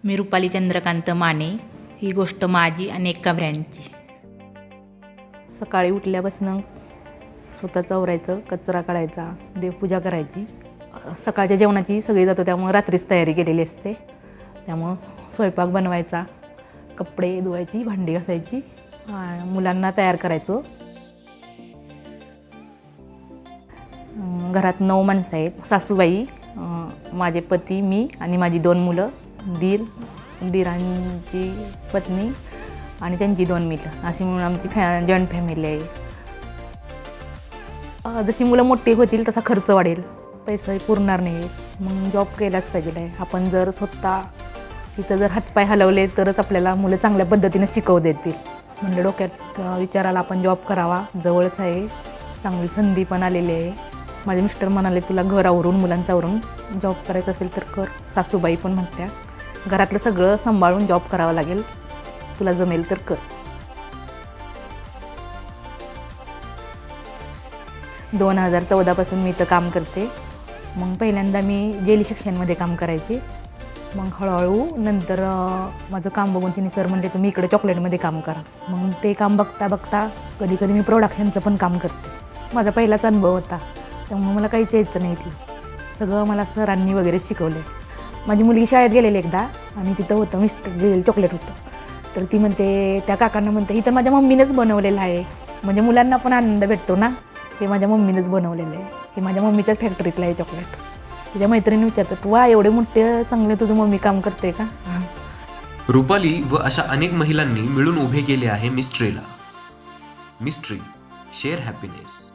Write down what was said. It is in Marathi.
मी रुपाली चंद्रकांत माने. ही गोष्ट माझी आणि एका ब्रँडची. सकाळी उठल्यापासून स्वतःच आवरायचं, कचरा काढायचा, देवपूजा करायची. सकाळच्या जेवणाची सगळी जातो त्यामुळे रात्रीच तयारी केलेली असते. त्यामुळं स्वयंपाक बनवायचा, कपडे धुवायची, भांडी घासायची, मुलांना तयार करायचं. घरात 9 माणसं आहेत. सासूबाई, माझे पती, मी आणि माझी 2 मुलं, दिरांची पत्नी आणि त्यांची 2 मुलं. अशी म्हणून आमची जॉईंट फॅमिली आहे. जशी मुलं मोठी होतील तसा खर्च वाढेल, पैसा पुरणार नाही. मग जॉब केलाच पाहिजे आहे. आपण जर स्वतः इथं जर हातपाय हलवले तरच आपल्याला मुलं चांगल्या पद्धतीने शिकवू देतील. म्हणजे डोक्यात विचाराला आपण जॉब करावा, जवळच आहे, चांगली संधी पण आलेली आहे. माझे मिस्टर म्हणाले तुला घर आवरून मुलांचं आवरून जॉब करायचं असेल तर कर. सासूबाई पण म्हणत्या घरातलं सगळं सांभाळून जॉब करावा लागेल, तुला जमेल तर कर. 2014 पासून मी इथं काम करते. मग पहिल्यांदा मी जेली सेक्शनमध्ये काम करायचे. मग हळूहळू नंतर माझं काम बघून तिने सर म्हणले तुम्ही इकडे चॉकलेटमध्ये काम करा. मग ते काम बघता बघता कधी कधी मी प्रोडक्शनचं पण काम करते. माझा पहिलाच अनुभव होता त्यामुळे मला काहीच यायचं नाही. सगळं मला सरांनी वगैरे शिकवलं. माझी मुलगी शाळेत गेलेली एकदा आणि तिथं होतं मिस्टर दिलेलं चॉकलेट होतं. तर ती म्हणते त्या काकांना म्हणते ही तर माझ्या मम्मीनेच बनवलेलं आहे. म्हणजे मुलांना पण आनंद भेटतो ना, हे माझ्या मम्मीनेच बनवलेलं आहे, हे माझ्या मम्मीच्याच फॅक्टरीतलं आहे चॉकलेट. तुझ्या मैत्रिणी विचारतात वा एवढे मोठे चांगले तुझं मम्मी काम करते का. रुपाली व अशा अनेक महिलांनी मिळून उभे केले आहे मिस्ट्रीला. Mystery, share happiness.